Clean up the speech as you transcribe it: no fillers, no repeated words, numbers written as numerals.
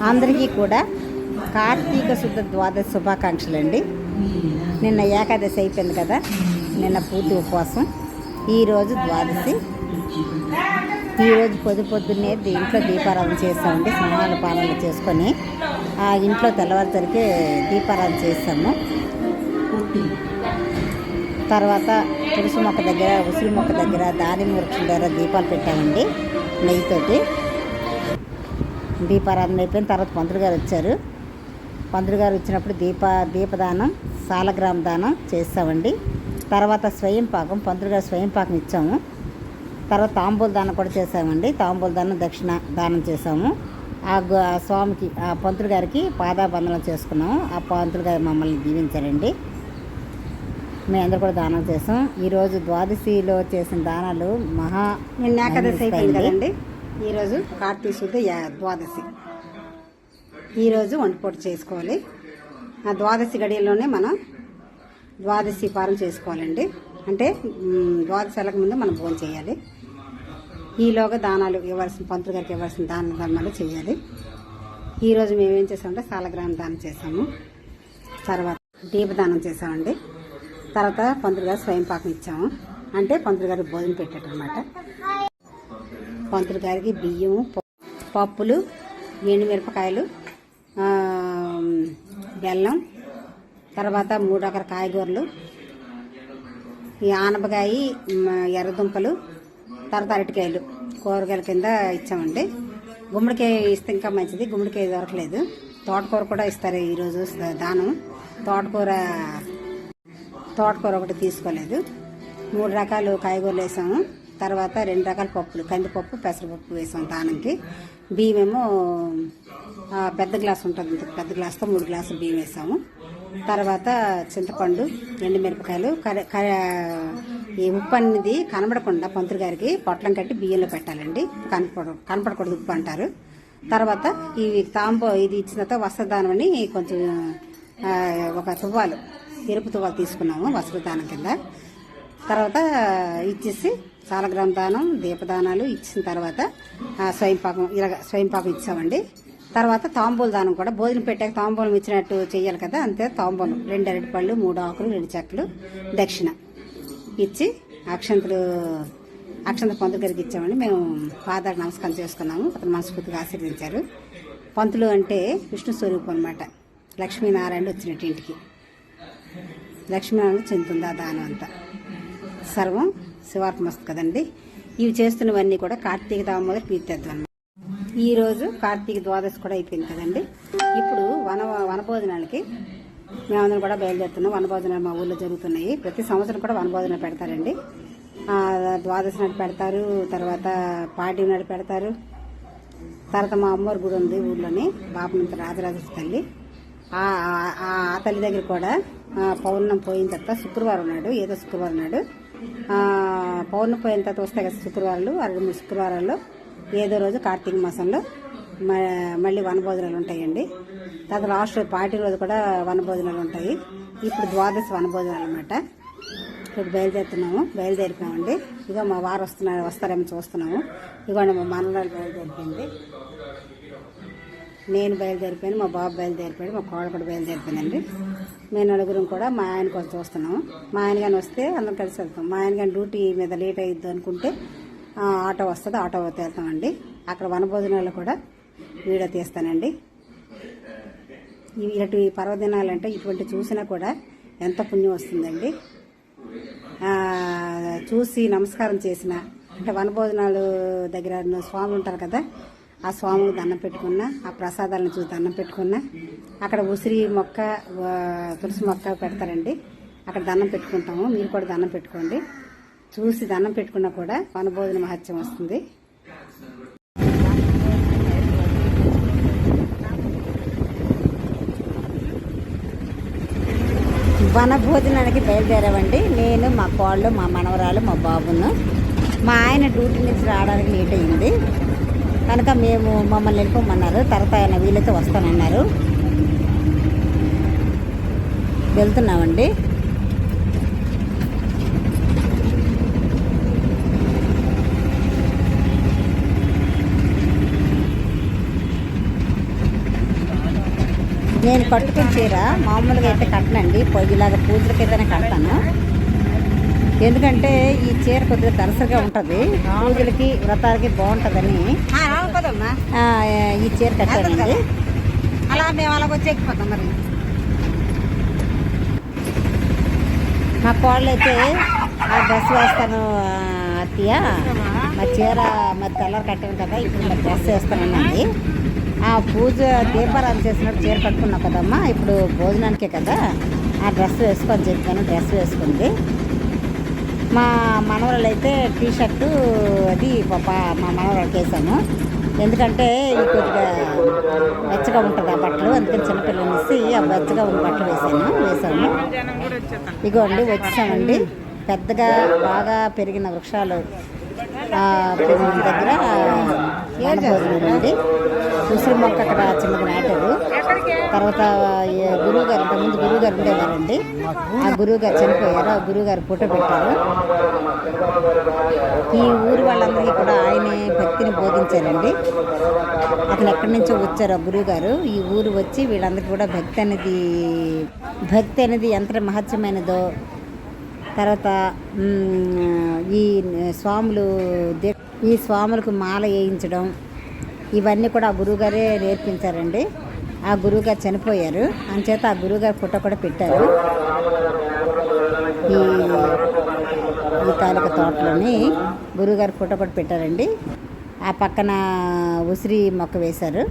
అందరికీ కూడా కార్తీక శుద్ధ ద్వాదశి శుభాకాంక్షలు అండి. నిన్న ఏకాదశి అయిపోయింది కదా, నిన్న పూర్తి ఉపవాసం. ఈరోజు ద్వాదశి. ఈరోజు పొద్దున్నే ఇంట్లో దీపారాధన చేస్తామండి. స్నానాలు పాలనలు చేసుకొని ఆ ఇంట్లో తెల్లవారుసరికి దీపారాధన చేస్తాము. తర్వాత తులసి మొక్క దగ్గర, ఉసిరి మొక్క దగ్గర, దానిమ్మ వృక్షం దగ్గర దీపాలు పెట్టామండి నెయ్యితోటి. దీపారాధన అయిపోయిన తర్వాత పంతులు గారు వచ్చారు. పంతులు గారు వచ్చినప్పుడు దీపదానం, సాలగ్రామ దానం చేస్తామండి. తర్వాత స్వయం పాకం, పంతులు గారు స్వయం పాకం ఇచ్చాము. తర్వాత తాంబూల దానం కూడా చేసామండి. తాంబూల దానం, దక్షిణ దానం చేసాము. ఆ స్వామికి, ఆ పంతులు గారికి పాదాబంధనం చేసుకున్నాము. ఆ పంతులు గారు మమ్మల్ని దీవించారండి. మేమందరూ కూడా దానం చేసాం. ఈరోజు ద్వాదశిలో చేసిన దానాలు నిన్న ఏకాదశి అయిపోయింది కదండి. ఈరోజు కార్తీక శుద్ధ ద్వాదశి. ఈరోజు వంటపూట చేసుకోవాలి. ఆ ద్వాదశి గడియల్లోనే మనం ద్వాదశి పారం చేసుకోవాలండి. అంటే ద్వాదశి వెళ్ళక ముందు మనం భోజనం చేయాలి. ఈలోగా దానాలు ఇవ్వాల్సిన, పంతులు గారికి ఇవ్వాల్సిన దాన ధర్మాలు చేయాలి. ఈరోజు మేము ఏం చేసామంటే సాలగ్రామ దానం చేసాము. తర్వాత దీపదానం చేసామండి. తర్వాత పంతులు గారు స్వయం పాకం ఇచ్చాము. అంటే పంతులు గారికి భోజనం పెట్టారనమాట. పంతులు గారికి బియ్యము, పప్పులు, ఎండుమిరపకాయలు, బెల్లం, తర్వాత 3 రకాల కాయగూరలు, ఈ ఆనపకాయ, ఎర్రదుంపలు, తర్వాత అరటికాయలు కూరగాయల కింద ఇచ్చామండి. గుమ్మడికాయ ఇస్తే ఇంకా మంచిది. గుమ్మడికాయ దొరకలేదు. తోటకూర కూడా ఇస్తారు ఈరోజు దానం. తోటకూర ఒకటి తీసుకోలేదు. 3 రకాలు కాయగూరలు వేసాము. తర్వాత 2 రకాల పప్పులు, కందిపప్పు, పెసరపప్పు వేసాము దానంకి. బియ్యమేమో పెద్ద గ్లాస్ ఉంటుంది, పెద్ద గ్లాస్తో 3 గ్లాసులు బియ్యం వేసాము. తర్వాత చింతపండు, ఎండుమిరపకాయలు, ఈ ఉప్పు అనేది కనబడకుండా పంతులు గారికి పొట్లం కట్టి బియ్యంలో పెట్టాలండి. కనపడకూడదు, ఉప్పు అంటారు. తర్వాత ఇది ఇచ్చిన తర్వాత వస్త్రదానం అని కొంచెం ఒక తువ్వాలు, ఎరుపు తువ్వాలు తీసుకున్నాము వస్త్రదానం కింద. తర్వాత ఇచ్చేసి సాలగ్రామ దానం, దీపదానాలు ఇచ్చిన తర్వాత స్వయం పాకం ఇచ్చామండి. తర్వాత తాంబూల దానం కూడా, భోజనం పెట్టాక తాంబూలం ఇచ్చినట్టు చేయాలి కదా, అంతే. తాంబూలం 2 అరటిపళ్ళు, 3 ఆకులు, 2 చెక్కలు, దక్షిణ ఇచ్చి అక్షంత పంతులు గారికి ఇచ్చామండి. మేము పాదాలకు నమస్కారం చేసుకున్నాము. అతను మనస్ఫూర్తిగా ఆశీర్వదించారు. పంతులు అంటే విష్ణు స్వరూపం అనమాట. లక్ష్మీనారాయణ వచ్చినట్టు ఇంటికి లక్ష్మీనారాయణ చెందుతుంది ఆ దానం అంతా. సర్వం శివార్పమస్తు కదండి. ఇవి చేస్తున్నవన్నీ కూడా కార్తీక దామోదర తీర్థం అన్నమాట. ఈరోజు కార్తీక ద్వాదశి కూడా అయిపోయింది కదండి. ఇప్పుడు వనభోజనాలకి మేమందరం కూడా బయలుదేరుతున్నాం. వనభోజనాలు మా ఊళ్ళో జరుగుతున్నాయి. ప్రతి సంవత్సరం కూడా వనభోజనాలు పెడతారండి. ద్వాదశి నాడు పెడతారు, తర్వాత పాడ్యం నాడు పెడతారు. తర్వాత మా అమ్మవారి గుడి ఉంది ఊళ్ళోని, బాపనంత రాజరాజేశ్వరి తల్లి. ఆ తల్లి దగ్గర కూడా పౌర్ణం పోయిన తర్వాత శుక్రవారం నాడు, ఏదో శుక్రవారం నాడు, పౌర్ణం పోయిన తర్వాత వస్తాయి కదా శుక్రవారాలు, 2 శుక్రవారాల్లో ఏదో రోజు కార్తీక మాసంలో మళ్ళీ వనభోజనాలు ఉంటాయండి. తర్వాత లాస్ట్ పార్టీ రోజు కూడా వనభోజనాలు ఉంటాయి. ఇప్పుడు ద్వాదశి వనభోజనాలు అన్నమాట. ఇప్పుడు బయలుదేరిపోయామండి. ఇక మా వారు వస్తారేమో చూస్తున్నాము. ఇదిగోండి మా మనవరాలు బయలుదేరిపోయింది, నేను బయలుదేరిపోయాను, మా బాబు బయలుదేరిపోయాడు, మా కోడలు కూడా బయలుదేరిపోయిందండి. మేము నలుగురం కూడా మా ఆయన కోసం చూస్తున్నాము. మా ఆయన కానీ వస్తే అందరం కలిసి వెళ్తాం. మా ఆయన కానీ డ్యూటీ మీద లేట్ అయ్యిద్ది అనుకుంటే ఆటో వస్తుంది, ఆటో వెళ్తామండి. అక్కడ వనభోజనాలు కూడా వీడియో తీస్తానండి. ఇలాంటి పర్వదినాలంటే ఇటువంటి చూసినా కూడా ఎంత పుణ్యం వస్తుందండి. చూసి నమస్కారం చేసిన, అంటే వనభోజనాలు దగ్గర స్వాములు ఉంటారు కదా, ఆ స్వామికి దండం పెట్టుకున్నా, ఆ ప్రసాదాలను చూసి దండం పెట్టుకున్నా, అక్కడ ఉసిరి మొక్క, తులసి మొక్క పెడతారండి. అక్కడ దండం పెట్టుకుంటాము. మీరు కూడా దండం పెట్టుకోండి. చూసి దండం పెట్టుకున్నా కూడా వనభోజన మహత్యం వస్తుంది. వనభోజనానికి బయలుదేరామండి. నేను, మా కోళ్ళు, మా మనవరాలు, మా బాబును. మా ఆయన డ్యూటీ నుంచి రావడానికి లేట్ అయింది కనుక మమ్మల్ని వెళ్ళిపోమన్నారు. తర్వాత ఆయన వీలైతే వస్తానన్నారు. వెళ్తున్నామండి. నేను కట్టుకుని చీర మామూలుగా అయితే కట్టనండి, ఇలాగ పూజలకైతేనే కడతాను. ఎందుకంటే ఈ చీర కొద్దిగా దరసగా ఉంటుంది, పూజలకి వ్రతాలకి బాగుంటుందని ఈ చీర కట్టానండి. అలా మేము అలాగ వచ్చి ఎక్కిపోతాం. మరి మా కోళ్ళు అయితే ఆ డ్రెస్ వేస్తాను అత్తయ్య, మా చీర మరి తెల్లరు కట్టాను కదా, ఇప్పుడు మరి డ్రెస్ వేస్తానన్నది. ఆ పూజ దీపారాధన చేసినప్పుడు చీర కట్టుకున్నాం కదమ్మా, ఇప్పుడు భోజనానికే కదా ఆ డ్రెస్ వేసుకొని చెప్పాను. డ్రెస్ వేసుకుంది. మా మనవరాలు అయితే టీ షర్టు అది మా మనవరాలకి వేసాము. ఎందుకంటే ఇది కొద్దిగా వెచ్చగా ఉంటుంది ఆ బట్టలు, అందుకని చిన్నపిల్లనిసి ఆ వెచ్చగా ఉన్న బట్టలు వేసాము. ఇగోండి వచ్చామండి. పెద్దగా బాగా పెరిగిన వృక్షాలు దగ్గర భోజనం అండి. ఉసిరి మొక్క అక్కడ చిన్నది నాటారు. తర్వాత గురువుగారు, ఇంతకుముందు గురువుగారు ఉండేవారండి, ఆ గురువుగారు చనిపోయారు. ఆ గురువుగారు ఫోటో పెట్టారు. ఈ ఊరు వాళ్ళందరికీ కూడా ఆయనే భక్తిని బోధించారండి. అతను ఎక్కడి నుంచో వచ్చారు ఆ గురువుగారు, ఈ ఊరు వచ్చి వీళ్ళందరికీ కూడా భక్తి అనేది ఎంత మహత్యమైనదో, తర్వాత ఈ స్వాములకు మాల వేయించడం ఇవన్నీ కూడా ఆ గురువుగారే నేర్పించారండి. ఆ గురువుగారు చనిపోయారు, అంచేత ఆ గురువుగారు ఫోటో కూడా పెట్టారు ఈ తాలూకా తోటలోని. గురువుగారు ఫోటో కూడా పెట్టారండి. ఆ పక్కన ఉసిరి మొక్క వేశారు.